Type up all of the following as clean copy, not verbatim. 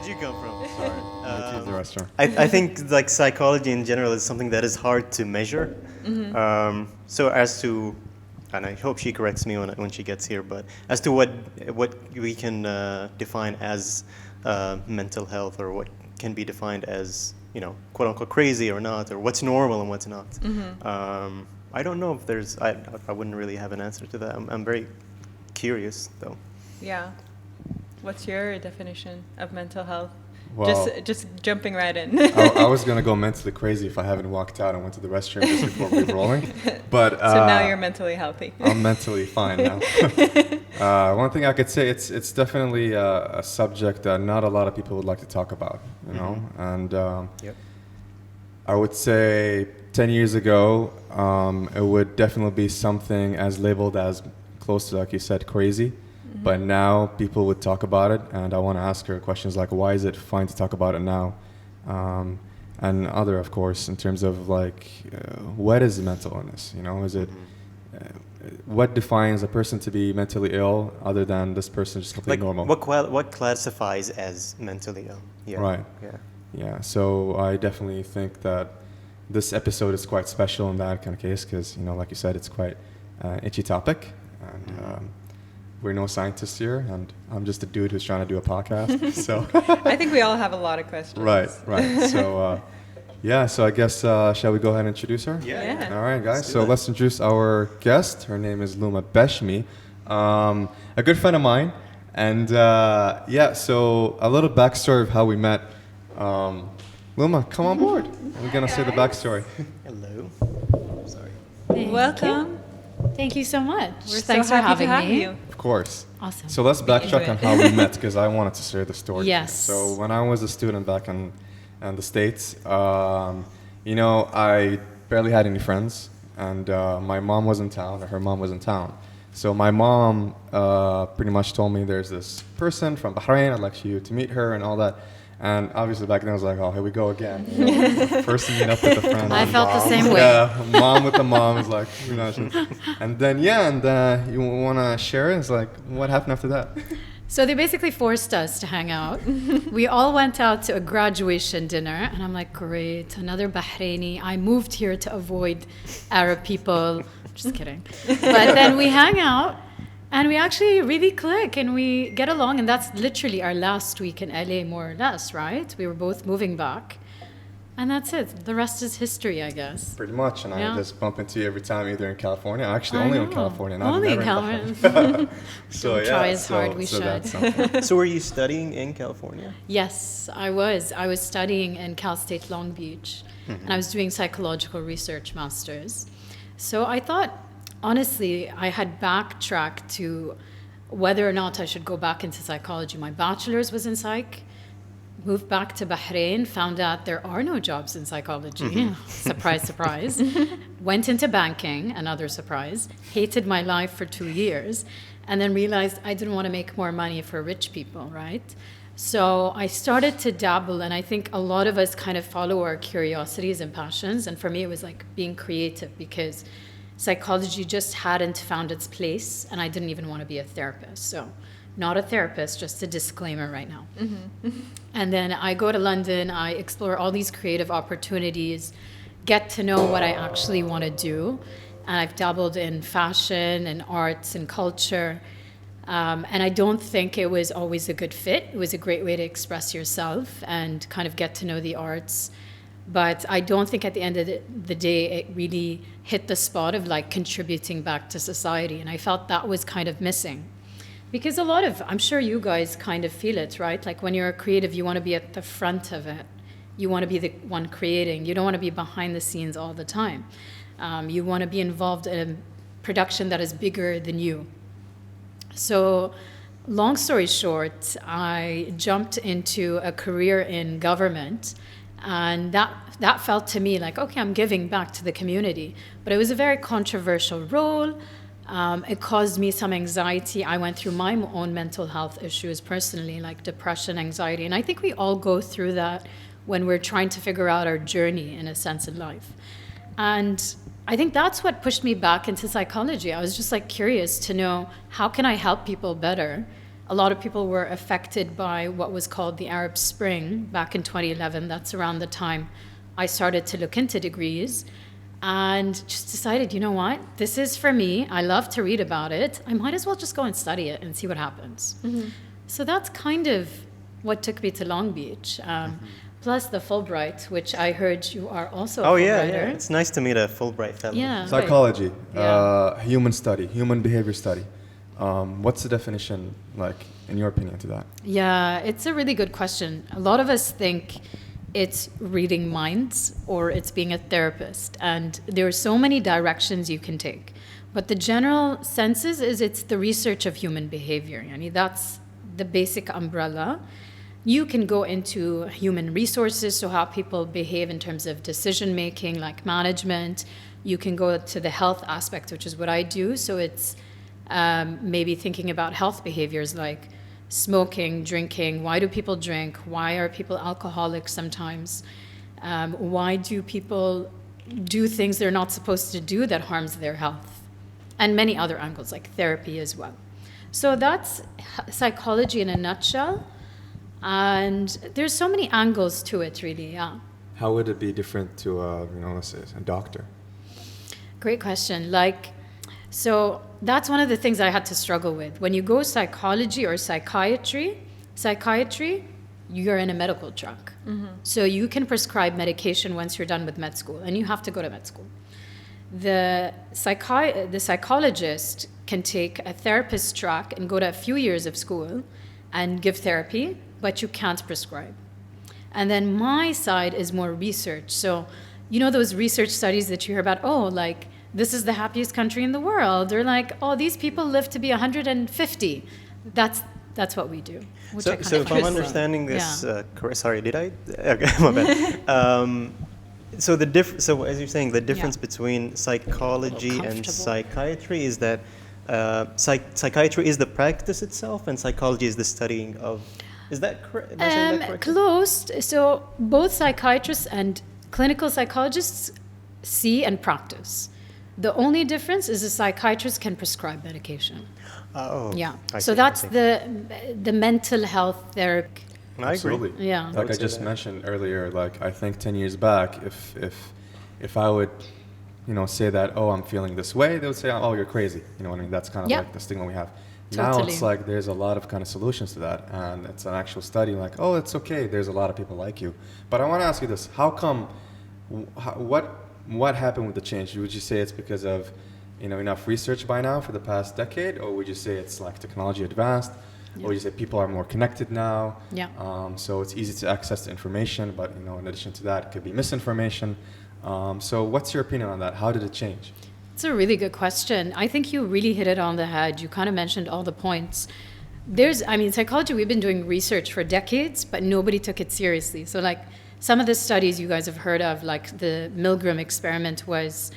did you come from? Sorry. The restaurant. I think like psychology in general is something that is hard to measure. So as to, and I hope she corrects me when she gets here, but as to what we can define as mental health, or what can be defined as, quote unquote crazy or not, or what's normal and what's not. I don't know if there's. I wouldn't really have an answer to that. I'm very curious though. Yeah. What's your definition of mental health? Well, just jumping right in. I was gonna go mentally crazy if I haven't walked out and went to the restroom just before we were rolling. But so now you're mentally healthy. I'm mentally fine now. One thing I could say, it's definitely a subject that not a lot of people would like to talk about, and I would say 10 years ago, it would definitely be something as labeled as close to, like you said, crazy. But now people would talk about it, and I want to ask her questions like, why is it fine to talk about it now? And other, of course, in terms of like, what is mental illness? Is it, what defines a person to be mentally ill other than this person just completely normal? What classifies as mentally ill? Yeah. Right. Yeah. So I definitely think that this episode is quite special in that kind of case because, like you said, it's quite itchy topic. And we're no scientists here, and I'm just a dude who's trying to do a podcast. So I think we all have a lot of questions. Right. So, so I guess, shall we go ahead and introduce her? Yeah. All right, guys. So let's introduce our guest. Her name is Luma Bashmi, a good friend of mine. And so a little backstory of how we met. Luma, come on board. We're going to say the backstory. Hello. Sorry. Welcome. Thank you so much. Thanks for having me. Of course. Awesome. So let's backtrack on how we met because I wanted to share the story. Yes. So when I was a student back in the States, I barely had any friends, and my mom was in town, or her mom was in town. So my mom pretty much told me there's this person from Bahrain, I'd like you to meet her and all that. And obviously back then I was like, oh, here we go again. First to meet up with a friend. I felt the same way. Yeah, mom with the mom is like, and then you want to share it? It's like, what happened after that? So they basically forced us to hang out. We all went out to a graduation dinner, and I'm like, great, another Bahraini. I moved here to avoid Arab people. Just kidding. But then we hang out. And we actually really click and we get along, and that's literally our last week in LA, more or less, right? We were both moving back, and that's it. The rest is history, I guess. Pretty much, and I just bump into you every time, either in California. Actually, only in California, not only never in California. So try as hard we should. So were you studying in California? Yes, I was. I was studying in Cal State Long Beach, and I was doing psychological research masters. So I thought, honestly, I had backtracked to whether or not I should go back into psychology. My bachelor's was in psych, moved back to Bahrain, found out there are no jobs in psychology. Surprise, surprise. Went into banking, another surprise. Hated my life for 2 years, and then realized I didn't want to make more money for rich people, right? So I started to dabble, and I think a lot of us kind of follow our curiosities and passions, and for me it was like being creative because psychology just hadn't found its place, and I didn't even want to be a therapist. So not a therapist, just a disclaimer right now. And then I go to London, I explore all these creative opportunities, get to know what I actually want to do. And I've dabbled in fashion and arts and culture. And I don't think it was always a good fit. It was a great way to express yourself and kind of get to know the arts. But I don't think at the end of the day it really hit the spot of like contributing back to society. And I felt that was kind of missing. Because I'm sure you guys kind of feel it, right? Like when you're a creative, you want to be at the front of it. You want to be the one creating. You don't want to be behind the scenes all the time. You want to be involved in a production that is bigger than you. So long story short, I jumped into a career in government. And that felt to me like, okay, I'm giving back to the community. But it was a very controversial role. It caused me some anxiety. I went through my own mental health issues personally, like depression, anxiety. And I think we all go through that when we're trying to figure out our journey in a sense in life. And I think that's what pushed me back into psychology. I was just like curious to know, how can I help people better? a lot of people were affected by what was called the Arab Spring back in 2011. That's around the time I started to look into degrees and just decided, you know what, this is for me. I love to read about it. I might as well just go and study it and see what happens. So that's kind of what took me to Long Beach. Plus the Fulbright, which I heard you are also a Oh yeah, Fulbrighter. yeah. It's nice to meet a Fulbright fellow. Yeah. Psychology, Yeah. human study, human behavior study. What's the definition, like, in your opinion, to that? Yeah, it's a really good question. A lot of us think it's reading minds or it's being a therapist, and there are so many directions you can take. But the general senses is it's the research of human behavior. Yani that's the basic umbrella. You can go into human resources, so how people behave in terms of decision making, like management. You can go to the health aspect, which is what I do. So it's maybe thinking about health behaviors like smoking, drinking. Why do people drink? Why are people alcoholics sometimes? Why do people do things they're not supposed to do that harms their health? And many other angles, like therapy as well. So that's psychology in a nutshell. And there's so many angles to it, really, yeah. How would it be different to, let's say, a doctor? Great question. So that's one of the things I had to struggle with. When you go psychology or psychiatry, you're in a medical track. So you can prescribe medication once you're done with med school, and you have to go to med school. The psychologist can take a therapist track and go to a few years of school and give therapy, but you can't prescribe. And then my side is more research. So, you know those research studies that you hear about, this is the happiest country in the world, or these people live to be 150. That's what we do. So if I'm understanding this correct, sorry, did I? Okay, my bad. So as you're saying, the difference between psychology and psychiatry is that psychiatry is the practice itself, and psychology is the studying of. Is that correct? Am I saying that correctly? Close. So both psychiatrists and clinical psychologists see and practice. The only difference is a psychiatrist can prescribe medication. Oh. Yeah. I So see, that's I see. the mental health therapy. I agree. Absolutely. Yeah. Like I just mentioned earlier, I think 10 years back, if I would, say that, I'm feeling this way, they would say, you're crazy. You know what I mean? That's kind of like the stigma we have. Now Totally. it's like there's a lot of kind of solutions to that, and it's an actual study like, it's okay, there's a lot of people like you. But I want to ask you this, how come, what happened with the change? Would you say it's because of, enough research by now for the past decade, or would you say it's like technology advanced, or would you say people are more connected now? Yeah. So it's easy to access the information, but in addition to that, it could be misinformation. So what's your opinion on that? How did it change? It's a really good question. I think you really hit it on the head. You kind of mentioned all the points. Psychology, we've been doing research for decades, but nobody took it seriously. So some of the studies you guys have heard of, like the Milgram experiment, was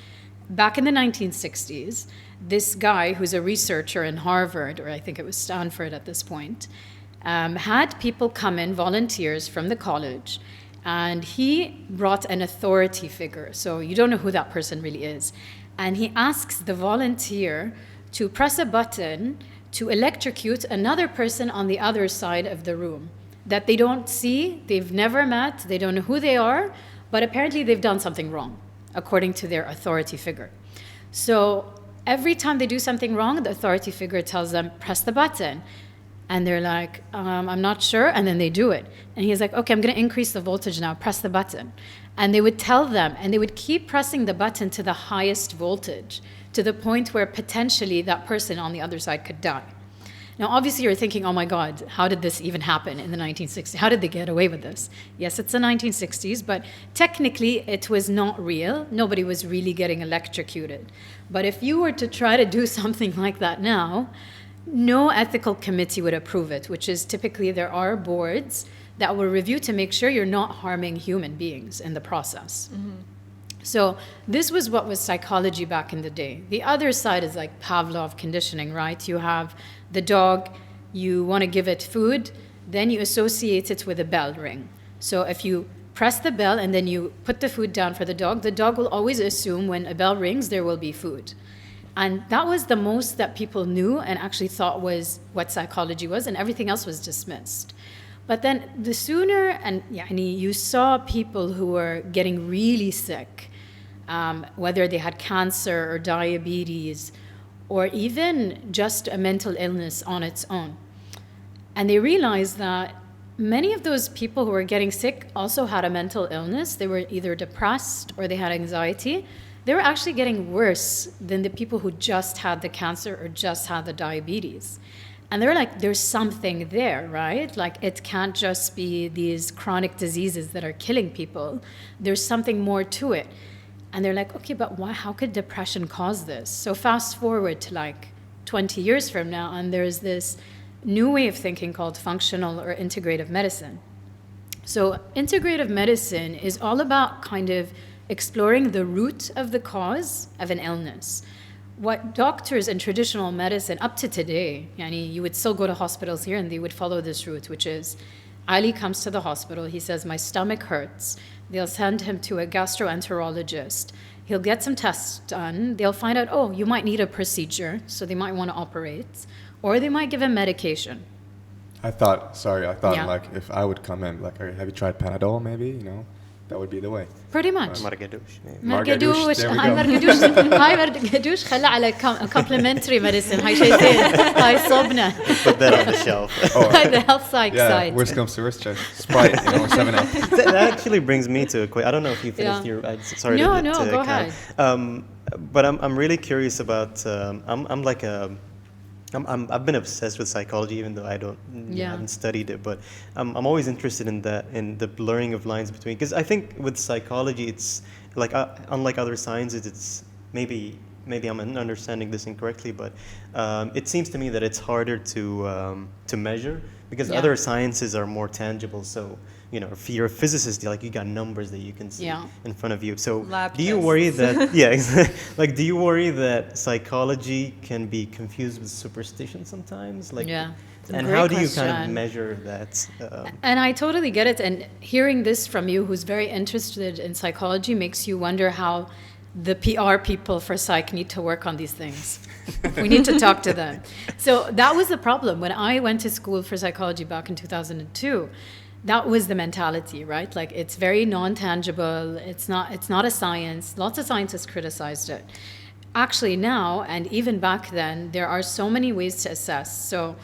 back in the 1960s. This guy who's a researcher in Harvard, or I think it was Stanford at this point, had people come in, volunteers from the college, and he brought an authority figure. So you don't know who that person really is. And he asks the volunteer to press a button to electrocute another person on the other side of the room that they don't see, they've never met, they don't know who they are, but apparently they've done something wrong, according to their authority figure. So every time they do something wrong, the authority figure tells them, press the button. And they're like, I'm not sure, and then they do it. And he's like, okay, I'm gonna increase the voltage now, press the button. And they would tell them, and they would keep pressing the button to the highest voltage, to the point where potentially that person on the other side could die. Now, obviously you're thinking, oh my God, how did this even happen in the 1960s? How did they get away with this? Yes, it's the 1960s, but technically it was not real. Nobody was really getting electrocuted. But if you were to try to do something like that now, no ethical committee would approve it, which is typically there are boards that will review to make sure you're not harming human beings in the process. So this was what was psychology back in the day. The other side is like Pavlov conditioning, right? You have the dog, you want to give it food, then you associate it with a bell ring. So if you press the bell and then you put the food down for the dog will always assume when a bell rings there will be food. And that was the most that people knew and actually thought was what psychology was, and everything else was dismissed. But then the sooner, and you saw people who were getting really sick, whether they had cancer or diabetes, or even just a mental illness on its own. And they realized that many of those people who were getting sick also had a mental illness. They were either depressed or they had anxiety. They were actually getting worse than the people who just had the cancer or just had the diabetes. And they're like, there's something there, right? Like, it can't just be these chronic diseases that are killing people. There's something more to it. And they're like, okay, but why? How could depression cause this? So fast forward to like 20 years from now, and there's this new way of thinking called functional or integrative medicine. So integrative medicine is all about kind of exploring the root of the cause of an illness. What doctors in traditional medicine up to today, you would still go to hospitals here and they would follow this route, which is Ali comes to the hospital, he says, my stomach hurts. They'll send him to a gastroenterologist. He'll get some tests done. They'll find out, oh, you might need a procedure, so they might want to operate, or they might give him medication. I thought Yeah. like if I would come in, like, have you tried Panadol maybe, that would be the way. Pretty much. مرقدوش. مرقدوش, there we هاي go. مرقدوش هاي مرقدوش خلى على complimentary medicine هاي شيئين هاي صوبنا Put that on the shelf. هاي the health psych Yeah, side. worst comes to worst, just Sprite, 7-Up. That actually brings me to a question. I don't know if you finished Yeah. your. Sorry. No, to go kind ahead. But I'm really curious about. I'm like a. I've been obsessed with psychology, even though I haven't studied it. But I'm always interested in that, in the blurring of lines between. Because I think with psychology, it's like unlike other sciences, it's maybe I'm understanding this incorrectly, but it seems to me that it's harder to measure because other sciences are more tangible. So if you're a physicist, you got numbers that you can see in front of you. So Lab do you tests. worry that like do you worry that psychology can be confused with superstition sometimes? Like, It's a and great how do you kind of question. measure that? And I totally get it. And hearing this from you, who's very interested in psychology, makes you wonder how the PR people for psych need to work on these things. We need to talk to them. So that was the problem. When I went to school for psychology back in 2002, that was the mentality, right? Like, it's very non-tangible. It's not a science. Lots of scientists criticized it. Actually now, and even back then, there are so many ways to assess. So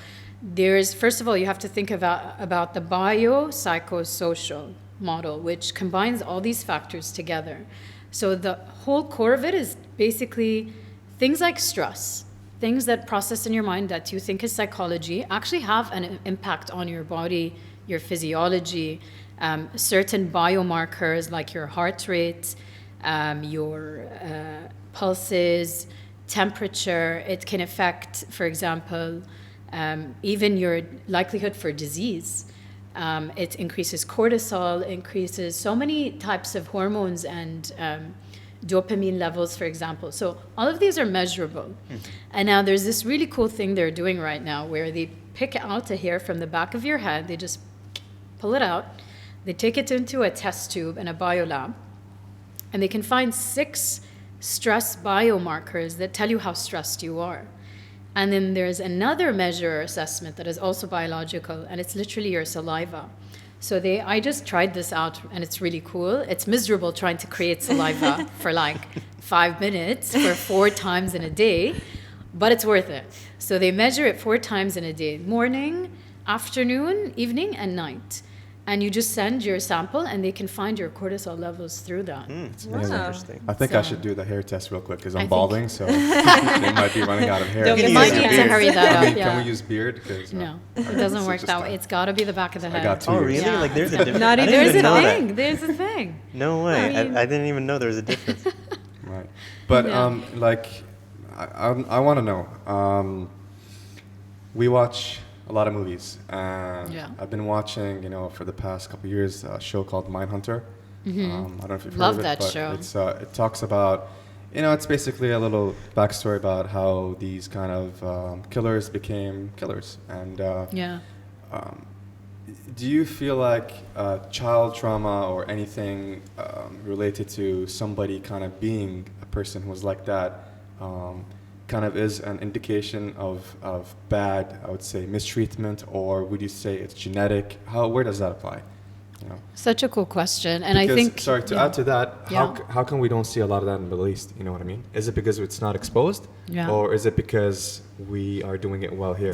first of all, you have to think about the biopsychosocial model, which combines all these factors together. So the whole core of it is basically things like stress, things that process in your mind that you think is psychology, actually have an impact on your body, your physiology, certain biomarkers like your heart rate, your pulses, temperature. It can affect, for example, even your likelihood for disease. It increases cortisol, increases so many types of hormones and dopamine levels, for example. So all of these are measurable. And now there's this really cool thing they're doing right now where they pick out a hair from the back of your head, they just pull it out, they take it into a test tube in a biolab, and they can find 6 stress biomarkers that tell you how stressed you are. And then there's another measure or assessment that is also biological, and it's literally your saliva. So I just tried this out, and it's really cool. It's miserable trying to create saliva for like 5 minutes for 4 times in a day, but it's worth it. So they measure it 4 times in a day, morning, afternoon, evening, and night. And you just send your sample, and they can find your cortisol levels through that. That's Wow. interesting. I think I So- should do the hair test real quick because I I'm think- balding, so they might be running out of hair. Don't You get might use need your to hurry that I up. mean, Yeah. can we use beard? 'Cause, No, it doesn't work that way. It's got to be the back of the head. got 2 Oh, years. really? Yeah. Like, there's a difference. Not I even- didn't There's even a know that. thing. There's a thing. No way. I mean- I didn't even know there was a difference. Right. But Yeah. like, I want to know. We watch a lot of movies, and Yeah. I've been watching, for the past couple of years, a show called Mindhunter. I don't know if you've Love heard of that it, but show. it talks about, it's basically a little backstory about how these kind of killers became killers, and Yeah. do you feel like child trauma or anything related to somebody kind of being a person who was like that kind of is an indication of bad, I would say, mistreatment, or would you say it's genetic? Where does that apply? You know? Such a cool question. And Because, I think... sorry, to add to that, Yeah. how come we don't see a lot of that in the Middle East? You know what I mean? Is it because it's not exposed? Yeah. Or is it because we are doing it well here?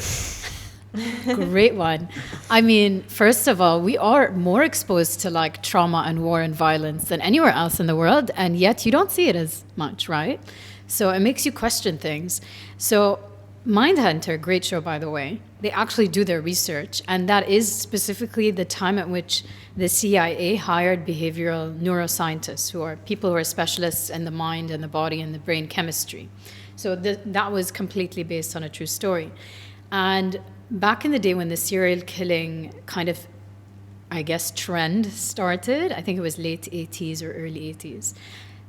Great one. I mean, first of all, we are more exposed to like trauma and war and violence than anywhere else in the world, and yet you don't see it as much, right? So it makes you question things. So Mindhunter, great show by the way, they actually do their research, and that is specifically the time at which the CIA hired behavioral neuroscientists, who are people who are specialists in the mind and the body and the brain chemistry. So that was completely based on a true story. And back in the day when the serial killing kind of, I guess, trend started, I think it was late 80s or early 80s,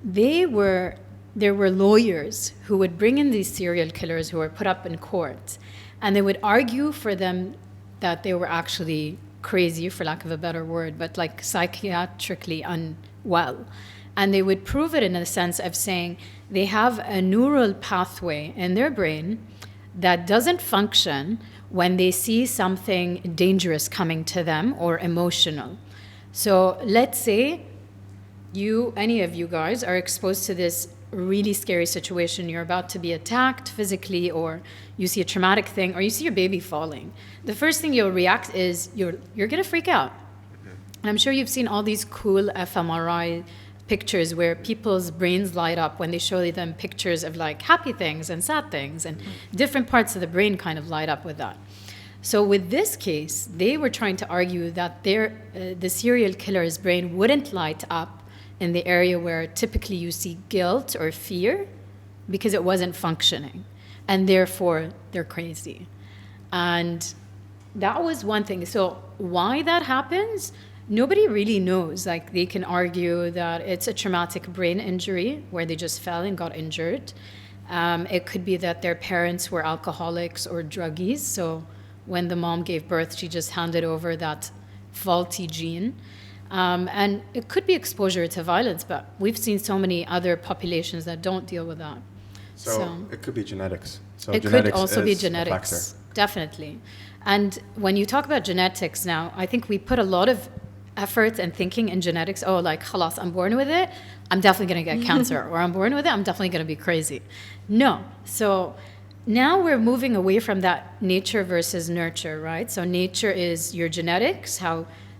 there were lawyers who would bring in these serial killers who were put up in court, and they would argue for them that they were actually crazy, for lack of a better word, but like psychiatrically unwell. And they would prove it in a sense of saying they have a neural pathway in their brain that doesn't function when they see something dangerous coming to them or emotional. So let's say any of you guys are exposed to this really scary situation. You're about to be attacked physically, or you see a traumatic thing, or you see your baby falling. The first thing you'll react is you're gonna freak out. And I'm sure you've seen all these cool fMRI pictures where people's brains light up when they show them pictures of like happy things and sad things, and different parts of the brain kind of light up with that. So with this case, they were trying to argue that the serial killer's brain wouldn't light up in the area where typically you see guilt or fear, because it wasn't functioning, and therefore they're crazy. And that was one thing. So why that happens, nobody really knows. Like, they can argue that it's a traumatic brain injury where they just fell and got injured. It could be that their parents were alcoholics or druggies, so when the mom gave birth, she just handed over that faulty gene. And it could be exposure to violence, but we've seen so many other populations that don't deal with that. So it could be genetics. So it genetics could also be is a genetics, factor. definitely. And when you talk about genetics now, I think we put a lot of effort and thinking in genetics. Oh, like, khalas, I'm born with it, I'm definitely going to get cancer. Or I'm born with it, I'm definitely going to be crazy. No. So now we're moving away from that nature versus nurture, right? So nature is your genetics,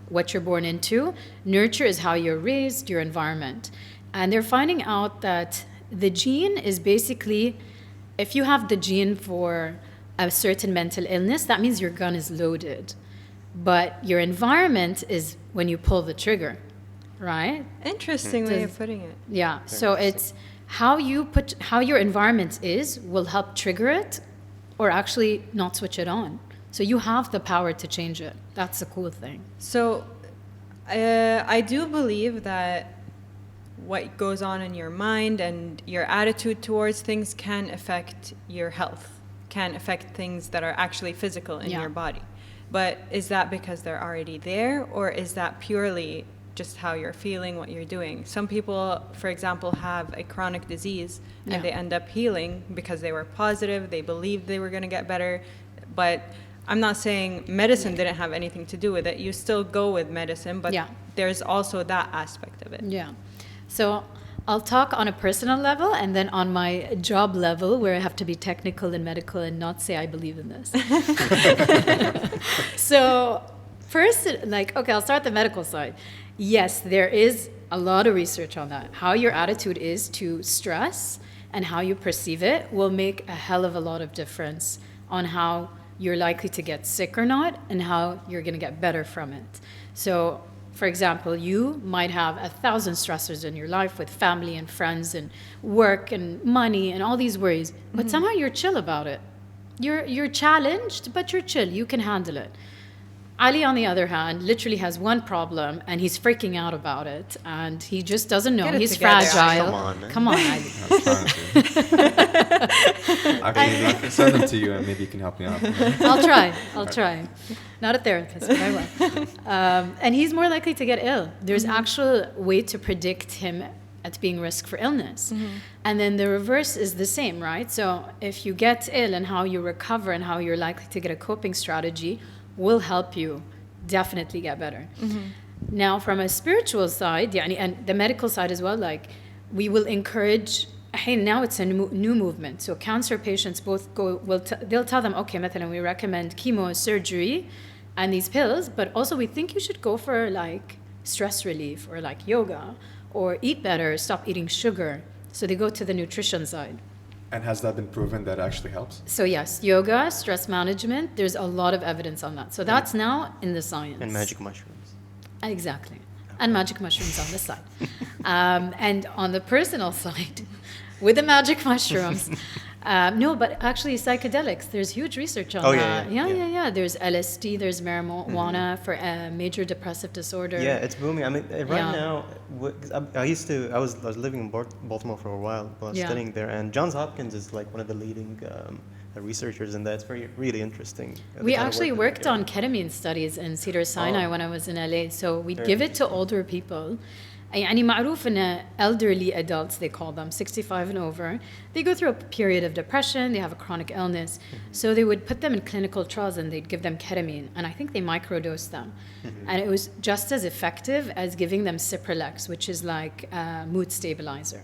what you're born into. Nurture is how you're raised, your environment. And they're finding out that the gene is basically, if you have the gene for a certain mental illness, that means your gun is loaded. But your environment is when you pull the trigger, right? Interesting way of putting it. Yeah. So it's how your environment will help trigger it, or actually not switch it on. So you have the power to change it. That's the cool thing. So I do believe that what goes on in your mind and your attitude towards things can affect your health, can affect things that are actually physical in your body. But is that because they're already there, or is that purely just how you're feeling, what you're doing? Some people, for example, have a chronic disease and they end up healing because they were positive, they believed they were going to get better. But I'm not saying medicine didn't have anything to do with it. You still go with medicine, but there's also that aspect of it. Yeah. So I'll talk on a personal level, and then on my job level, where I have to be technical and medical and not say I believe in this. So first, I'll start the medical side. Yes, there is a lot of research on that. How your attitude is to stress and how you perceive it will make a hell of a lot of difference on how you're likely to get sick or not, and how you're going to get better from it. So, for example, you might have 1,000 stressors in your life with family and friends and work and money and all these worries, but somehow you're chill about it. You're challenged, but you're chill. You can handle it. Ali, on the other hand, literally has one problem, and he's freaking out about it, and he just doesn't know. He's fragile. Come on, Ali. I'm trying to. I can send them to you, and maybe you can help me out. I'll try. Not a therapist, but I will. And he's more likely to get ill. There's actual way to predict him at being risk for illness. And then the reverse is the same, right? So if you get ill, and how you recover and how you're likely to get a coping strategy will help you definitely get better. Now, from a spiritual side, يعني, and the medical side as well, like we will encourage. Hey, now it's a new movement. So cancer patients both they'll tell them, okay, مثلا we recommend chemo, surgery, and these pills, but also we think you should go for like stress relief or like yoga, or eat better, stop eating sugar. So they go to the nutrition side. And has that been proven that actually helps? So yes, yoga, stress management, there's a lot of evidence on that. So that's now in the science. And magic mushrooms. Exactly. And magic mushrooms on the side. And on the personal side, with the magic mushrooms, no, but actually psychedelics, there's huge research on that. Yeah. There's LSD, there's marijuana for major depressive disorder. Yeah, it's booming. I mean, right now, I was living in Baltimore for a while studying there, and Johns Hopkins is like one of the leading researchers in that. It's really interesting. We actually worked on ketamine studies in Cedars-Sinai when I was in LA. So we'd give it to older people. يعني معروف إن elderly adults, they call them, 65 and over, they go through a period of depression, they have a chronic illness. So they would put them in clinical trials and they'd give them ketamine. And I think they microdose them. And it was just as effective as giving them Cipralex, which is like a mood stabilizer.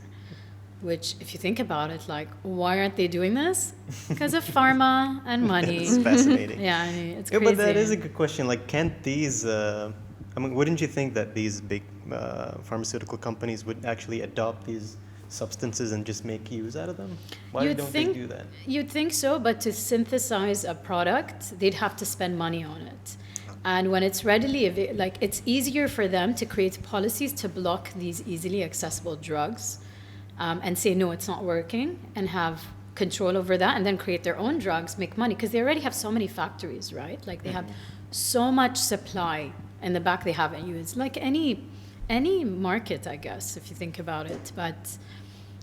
Which, if you think about it, like, why aren't they doing this? Because of pharma and money. It's fascinating. Yeah, I mean, it's crazy. But that is a good question. Like, can't these... I mean, wouldn't you think that these big pharmaceutical companies would actually adopt these substances and just make use out of them? Why don't they do that? You'd think so, but to synthesize a product, they'd have to spend money on it. And when it's readily like, it's easier for them to create policies to block these easily accessible drugs, and say, no, it's not working, and have control over that, and then create their own drugs, make money, because they already have so many factories, right? Like, they have so much supply in the back they haven't used, like any market, I guess, if you think about it. But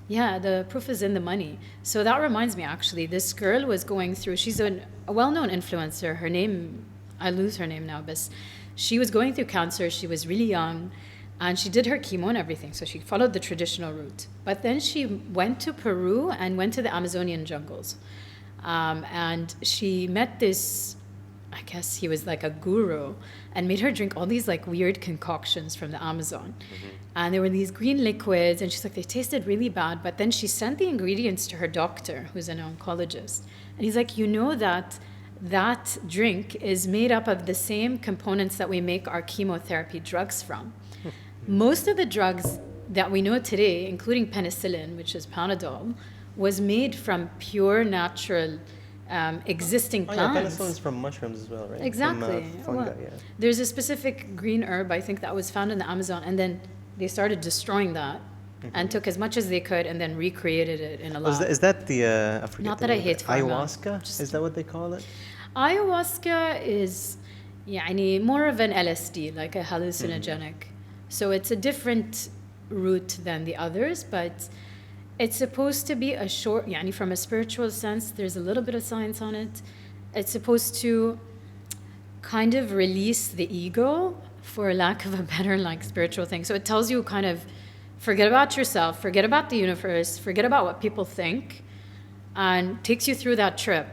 yeah, the proof is in the money. So that reminds me, actually, this girl was going through, she's a well-known influencer, her name, I lose her name now, but she was going through cancer, she was really young, and she did her chemo and everything, so she followed the traditional route. But then she went to Peru and went to the Amazonian jungles, and she met this, I guess he was like a guru, and made her drink all these like weird concoctions from the Amazon. And there were these green liquids, and she's like, they tasted really bad. But then she sent the ingredients to her doctor, who's an oncologist. And he's like, you know that drink is made up of the same components that we make our chemotherapy drugs from. Most of the drugs that we know today, including penicillin, which is Panadol, was made from pure natural existing plants. Yeah, penicillin is from mushrooms as well, right? Exactly. From fungi, yeah. There's a specific green herb, I think, that was found in the Amazon, and then they started destroying that and took as much as they could and then recreated it in a lab. Is that the, I forget Not the that I name of hate it. pharma. Ayahuasca? Is that what they call it? Ayahuasca is يعني more of an LSD, like a hallucinogenic. So it's a different route than the others, but it's supposed to be a short, يعني from a spiritual sense, there's a little bit of science on it. It's supposed to kind of release the ego, for lack of a better like spiritual thing. So it tells you kind of forget about yourself, forget about the universe, forget about what people think, and takes you through that trip.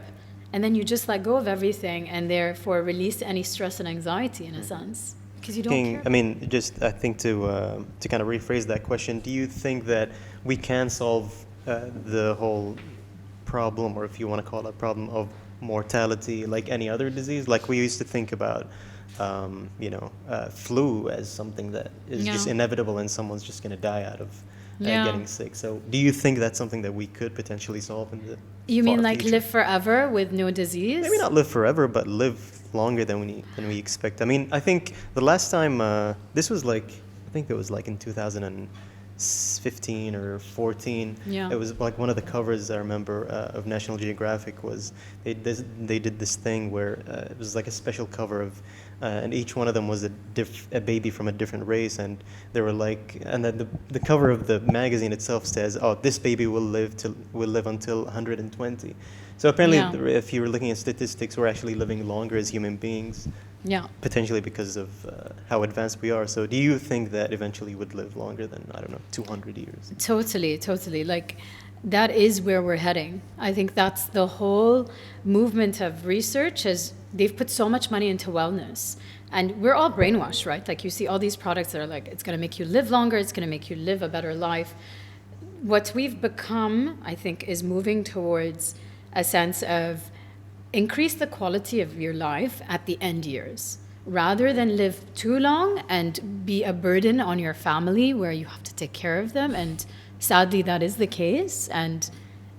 And then you just let go of everything and therefore release any stress and anxiety in a sense. Because you don't care. I mean, just I think to kind of rephrase that question, do you think that we can solve the whole problem, or if you want to call it a problem, of mortality like any other disease? Like we used to think about, flu as something that is just inevitable and someone's just going to die out of getting sick. So do you think that's something that we could potentially solve in the You mean like future? live forever with no disease? Maybe not live forever, but live longer than we expect. I mean, I think the last time this was like, I think it was like in 2015 or 14. Yeah. It was like one of the covers I remember of National Geographic was they did this thing where it was like a special cover of and each one of them was a baby from a different race, and they were like, and then the cover of the magazine itself says, "Oh, this baby will live until 120." So apparently, if you were looking at statistics, we're actually living longer as human beings. Yeah. Potentially because of how advanced we are. So do you think that eventually would live longer than, I don't know, 200 years? Totally. Like, that is where we're heading. I think that's the whole movement of research, is they've put so much money into wellness. And we're all brainwashed, right? Like, you see all these products that are like, it's going to make you live longer, it's going to make you live a better life. What we've become, I think, is moving towards a sense of increase the quality of your life at the end years, rather than live too long and be a burden on your family where you have to take care of them. And sadly, that is the case. And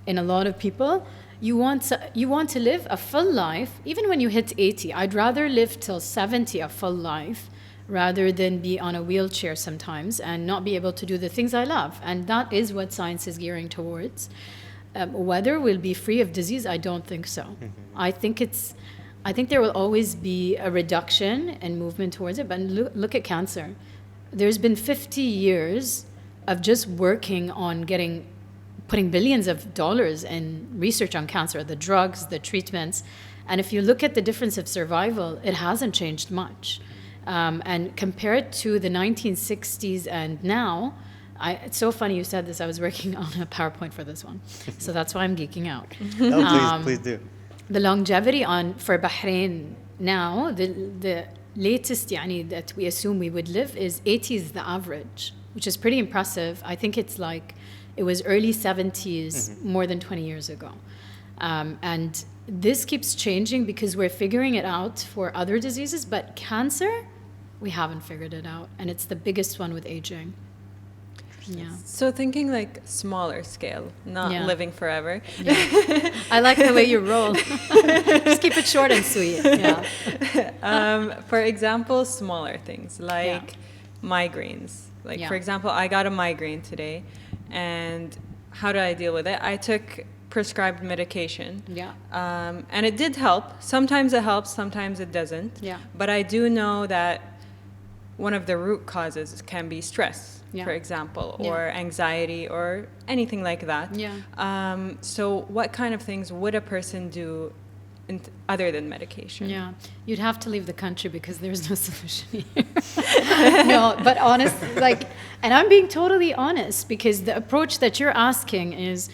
in a lot of people, you want to live a full life. Even when you hit 80, I'd rather live till 70 a full life rather than be on a wheelchair sometimes and not be able to do the things I love. And that is what science is gearing towards. Whether we'll be free of disease, I don't think so. Mm-hmm. I think there will always be a reduction and movement towards it. But look at cancer. There's been 50 years of just working on putting billions of dollars in research on cancer, the drugs, the treatments. And if you look at the difference of survival, it hasn't changed much. And compared to the 1960s and now, it's so funny you said this. I was working on a PowerPoint for this one. So that's why I'm geeking out. Oh, please do. The longevity for Bahrain now, the latest that we assume we would live is 80 is the average, which is pretty impressive. I think it was early 70s, more than 20 years ago. And this keeps changing because we're figuring it out for other diseases, but cancer, we haven't figured it out. And it's the biggest one with aging. Yeah. So thinking like smaller scale, not living forever. Yeah. I like the way you roll. Just keep it short and sweet. Yeah. For example, smaller things like migraines. Like for example, I got a migraine today, and how do I deal with it? I took prescribed medication. Yeah. And it did help. Sometimes it helps, sometimes it doesn't. Yeah. But I do know that one of the root causes can be stress, for example, or anxiety or anything like that. Yeah. So what kind of things would a person do other than medication? Yeah. You'd have to leave the country because there's no solution here. No, but honestly, and I'm being totally honest, because the approach that you're asking is,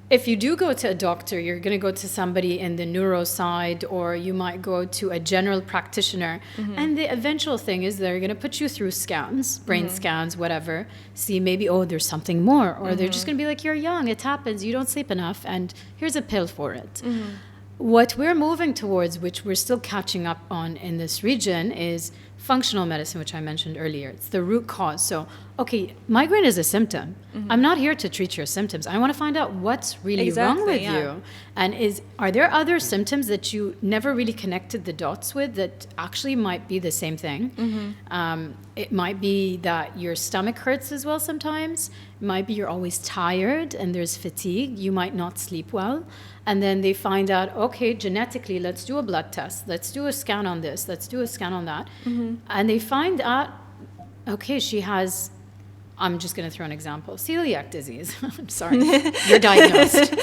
if you do go to a doctor, you're going to go to somebody in the neuro side, or you might go to a general practitioner. And the eventual thing is they're going to put you through scans, brain scans, whatever, see maybe, there's something more. Or they're just going to be like, you're young, it happens, you don't sleep enough, and here's a pill for it. What we're moving towards, which we're still catching up on in this region, is functional medicine, which I mentioned earlier. It's the root cause. So, okay, migraine is a symptom. I'm not here to treat your symptoms. I want to find out what's really wrong with you. And are there other symptoms that you never really connected the dots with that actually might be the same thing? It might be that your stomach hurts as well sometimes. It might be you're always tired and there's fatigue. You might not sleep well. And then they find out, okay, genetically, let's do a blood test. Let's do a scan on this. Let's do a scan on that. And they find out, okay, she has, I'm just going to throw an example, celiac disease. I'm sorry, you're diagnosed.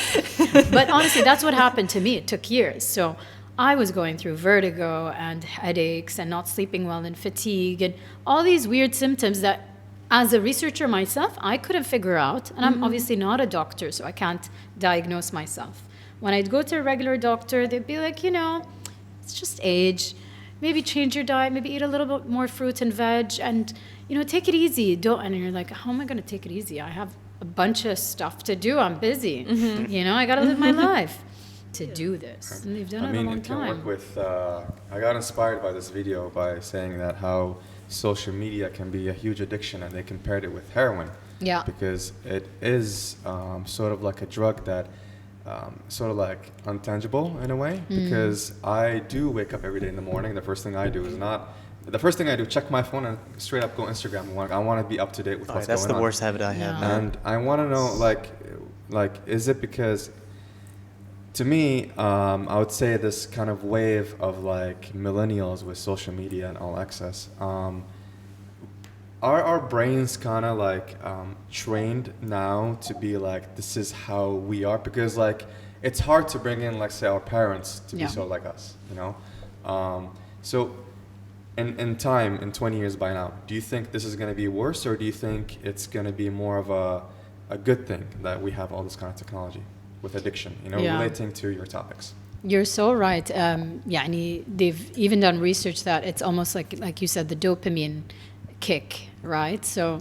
But honestly, that's what happened to me. It took years. So I was going through vertigo and headaches and not sleeping well and fatigue and all these weird symptoms that, as a researcher myself, I couldn't figure out. And I'm obviously not a doctor, so I can't diagnose myself. When I'd go to a regular doctor, they'd be like, it's just age. Maybe change your diet, maybe eat a little bit more fruit and veg, and, take it easy. And you're like, how am I going to take it easy? I have a bunch of stuff to do. I'm busy. I got to live my life to do this. And they've done it a long time. I got inspired by this video by saying that how social media can be a huge addiction, and they compared it with heroin. Yeah. Because it is sort of like a drug that sort of like untangible in a way, because I do wake up every day in the morning. The first thing I do check my phone and straight up go Instagram. I want to be up to date with what's going on. That's the worst habit I have. And I want to know, like, is it because to me, I would say this kind of wave of like millennials with social media and all access, are our brains kind of like trained now to be like, this is how we are? Because like, it's hard to bring in, like, say, our parents to be so like us, you know? So in time, in 20 years by now, do you think this is going to be worse, or do you think it's going to be more of a good thing that we have all this kind of technology with addiction, you know, relating to your topics? You're so right. يعني they've even done research that it's almost like you said, the dopamine kick, right? So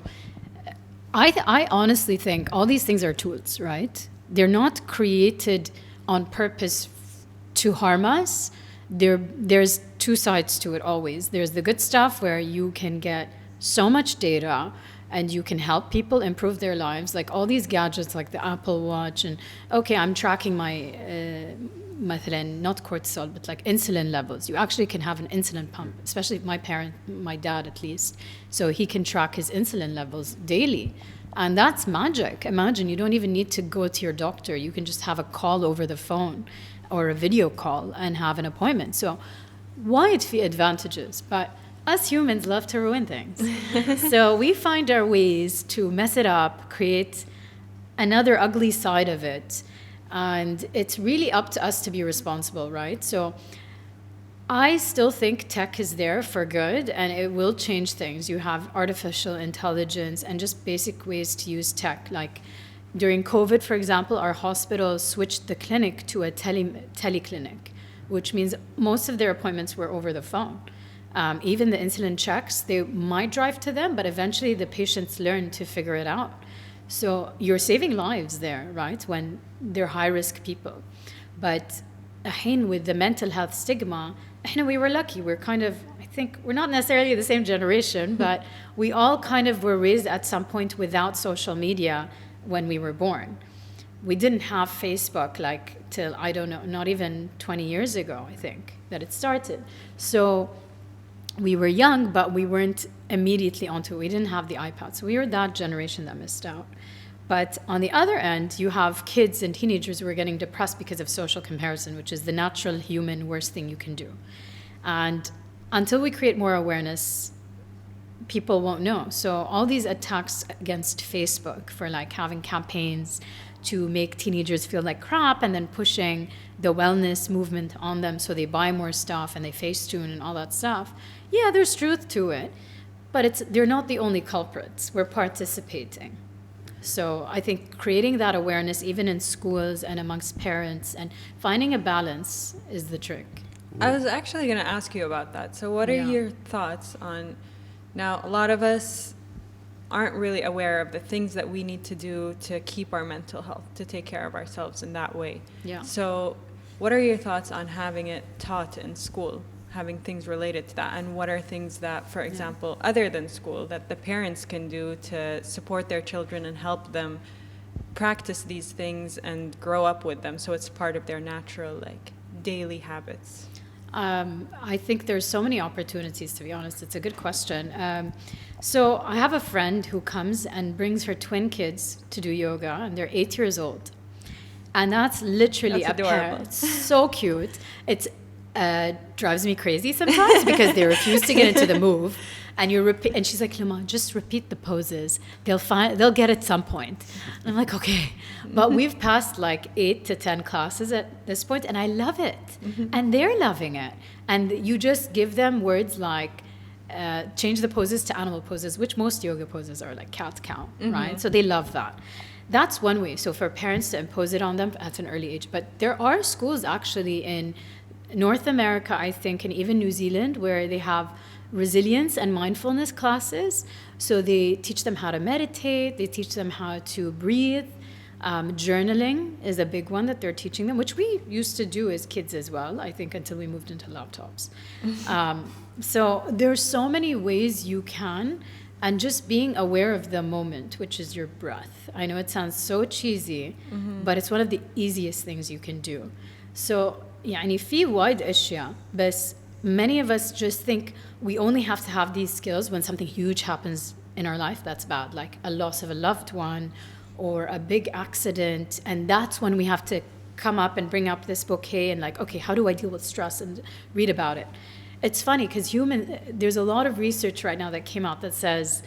I honestly think all these things are tools, right? They're not created on purpose to harm us. There's two sides to it always. There's the good stuff where you can get so much data and you can help people improve their lives, like all these gadgets like the Apple Watch, and okay, I'm tracking my مثلا not cortisol but like insulin levels. You actually can have an insulin pump, especially my dad at least, so he can track his insulin levels daily. And that's magic. Imagine, you don't even need to go to your doctor. You can just have a call over the phone or a video call and have an appointment. So wide advantages, but us humans love to ruin things. So we find our ways to mess it up, create another ugly side of it. And it's really up to us to be responsible, right? So I still think tech is there for good, and it will change things. You have artificial intelligence and just basic ways to use tech. Like during COVID, for example, our hospital switched the clinic to a teleclinic, which means most of their appointments were over the phone. Even the insulin checks, they might drive to them, but eventually the patients learn to figure it out. So you're saving lives there, right, when they're high-risk people. But with the mental health stigma, we were lucky. We're kind of, I think, we're not necessarily the same generation, but we all kind of were raised at some point without social media when we were born. We didn't have Facebook like till, I don't know, not even 20 years ago, I think, that it started. So we were young, but we weren't immediately onto it. We didn't have the iPad. So we were that generation that missed out. But on the other end, you have kids and teenagers who are getting depressed because of social comparison, which is the natural human worst thing you can do. And until we create more awareness, people won't know. So all these attacks against Facebook for like having campaigns to make teenagers feel like crap and then pushing the wellness movement on them so they buy more stuff and they Facetune and all that stuff. Yeah, there's truth to it, but they're not the only culprits. We're participating. So I think creating that awareness even in schools and amongst parents and finding a balance is the trick. I was actually going to ask you about that. So what are your thoughts on, now a lot of us aren't really aware of the things that we need to do to keep our mental health, to take care of ourselves in that way. Yeah. So what are your thoughts on having it taught in school, having things related to that? And what are things that, for example, other than school, that the parents can do to support their children and help them practice these things and grow up with them so it's part of their natural, like, daily habits? I think there's so many opportunities, to be honest. It's a good question. So I have a friend who comes and brings her twin kids to do yoga, and they're 8 years old. And that's literally That's adorable. It's so cute. It drives me crazy sometimes because they refuse to get into the move. And you repeat, and she's like, Luma, just repeat the poses. They'll get it some point. And I'm like, okay. But we've passed like 8 to 10 classes at this point, and I love it. Mm-hmm. And they're loving it. And you just give them words like, change the poses to animal poses, which most yoga poses are like cat cow, right? So they love that. That's one way. So for parents to impose it on them at an early age. But there are schools actually in North America, I think, and even New Zealand, where they have resilience and mindfulness classes. So they teach them how to meditate, they teach them how to breathe. Journaling is a big one that they're teaching them, which we used to do as kids as well, I think, until we moved into laptops. So there's so many ways you can, and just being aware of the moment, which is your breath. I know it sounds so cheesy, but it's one of the easiest things you can do. So يعني في وايد أشياء, بس many of us just think we only have to have these skills when something huge happens in our life that's bad, like a loss of a loved one or a big accident, and that's when we have to come up and bring up this bouquet and like, okay, how do I deal with stress, and read about it. It's funny because there's a lot of research right now that came out that says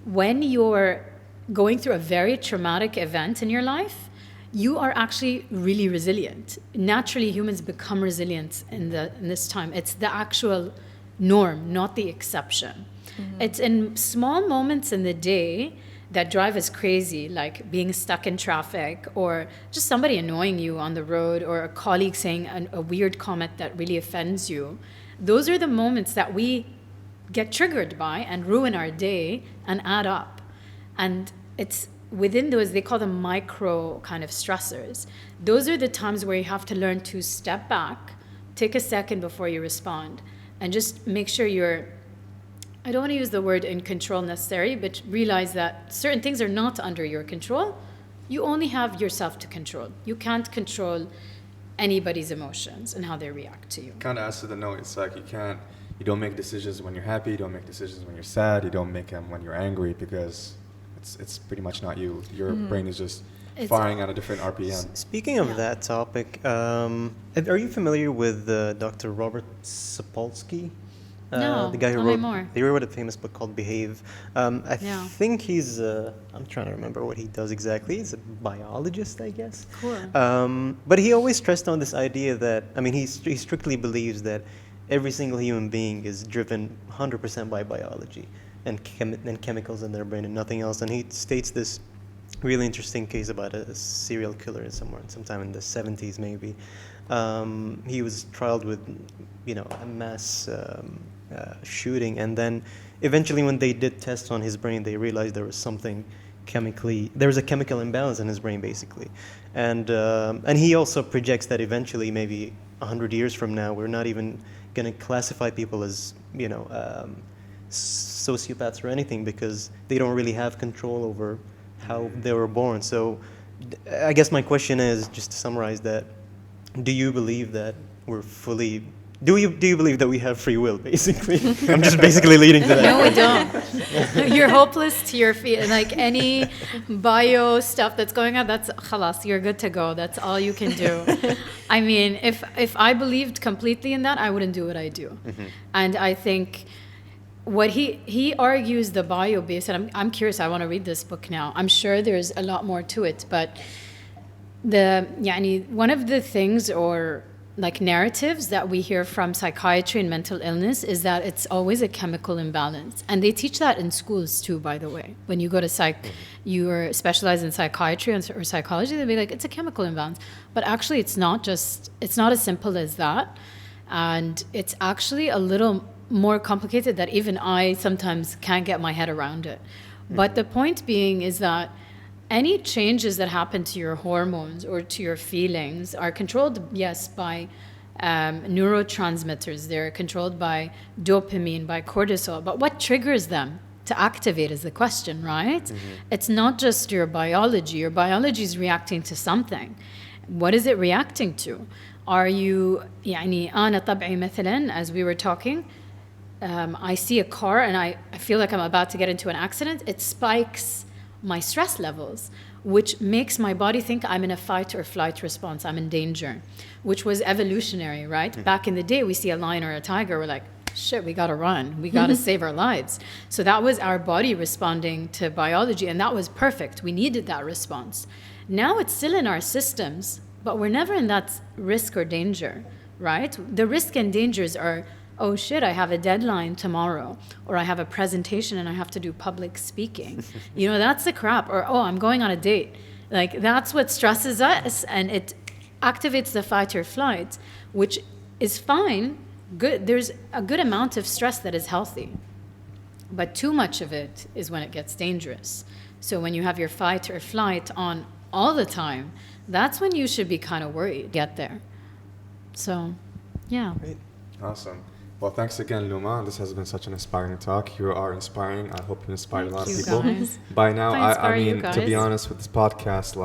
when you're going through a very traumatic event in your life, you are actually really resilient. Naturally, humans become resilient in this time. It's the actual norm, not the exception. Mm-hmm. It's in small moments in the day that drive us crazy, like being stuck in traffic, or just somebody annoying you on the road, or a colleague saying a weird comment that really offends you. Those are the moments that we get triggered by and ruin our day and add up. And it's within those, they call them micro kind of stressors. Those are the times where you have to learn to step back, take a second before you respond, and just make sure you're, I don't want to use the word in control necessarily, but realize that certain things are not under your control. You only have yourself to control. You can't control anybody's emotions and how they react to you. Kind of adds to the note. It's like you don't make decisions when you're happy. You don't make decisions when you're sad. You don't make them when you're angry, because it's pretty much not you. Your brain is just firing at a different RPM. Speaking of that topic, are you familiar with Dr. Robert Sapolsky? No, the guy who tell me more. He wrote a famous book called Behave. I think he's, I'm trying to remember what he does exactly. He's a biologist, I guess. Cool. But he always stressed on this idea that, I mean, he strictly believes that every single human being is driven 100% by biology and chemicals in their brain and nothing else. And he states this really interesting case about a serial killer sometime in the 70s maybe. He was trialed with, a mass shooting, and then eventually when they did tests on his brain, they realized there was a chemical imbalance in his brain basically. And he also projects that eventually, maybe 100 years from now, we're not even going to classify people as, sociopaths or anything, because they don't really have control over how they were born. So I guess my question is, just to summarize that, do you believe that we're fully... Do you believe that we have free will, basically? I'm just basically leading to that. No, we don't. You're hopeless to your feet. Like any bio stuff that's going on, that's khalas, you're good to go. That's all you can do. I mean, if I believed completely in that, I wouldn't do what I do. Mm-hmm. And I think what he argues the bio base, and I'm curious, I want to read this book now. I'm sure there's a lot more to it, but one of the things, or like narratives that we hear from psychiatry and mental illness, is that it's always a chemical imbalance. And they teach that in schools too, by the way. When you go to you're specialized in psychiatry or psychology, they'll be like, it's a chemical imbalance. But actually it's not as simple as that. And it's actually a little more complicated that even I sometimes can't get my head around it. But the point being is that any changes that happen to your hormones or to your feelings are controlled, yes, by neurotransmitters. They're controlled by dopamine, by cortisol. But what triggers them to activate is the question, right? Mm-hmm. It's not just your biology. Your biology is reacting to something. What is it reacting to? Are you, أنا طبعي مثلا, as we were talking, I see a car and I feel like I'm about to get into an accident. It spikes my stress levels, which makes my body think I'm in a fight or flight response. I'm in danger, which was evolutionary, right? Mm-hmm. Back in the day, we see a lion or a tiger, we're like, shit, we gotta run. We gotta save our lives. So that was our body responding to biology, and that was perfect. We needed that response. Now it's still in our systems, but we're never in that risk or danger, right? The risk and dangers are, oh shit, I have a deadline tomorrow, or I have a presentation and I have to do public speaking. That's the crap. Or, oh, I'm going on a date. Like, that's what stresses us, and it activates the fight or flight, which is fine. Good. There's a good amount of stress that is healthy, but too much of it is when it gets dangerous. So when you have your fight or flight on all the time, that's when you should be kind of worried. Get there. So, yeah. Great. Awesome. Well, thanks again, Luma. This has been such an inspiring talk. You are inspiring. I hope you inspired a lot of people. Guys. By now, I mean, to be honest, with this podcast,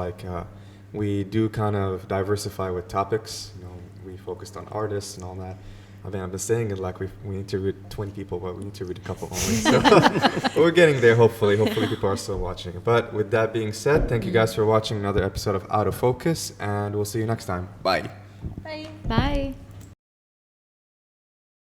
we do kind of diversify with topics. We focused on artists and all that. I mean, I've been saying it like we need to read 20 people, but we need to read a couple only. So we're getting there, hopefully. Hopefully people are still watching. But with that being said, thank you guys for watching another episode of Out of Focus, and we'll see you next time. Bye. Bye. Bye.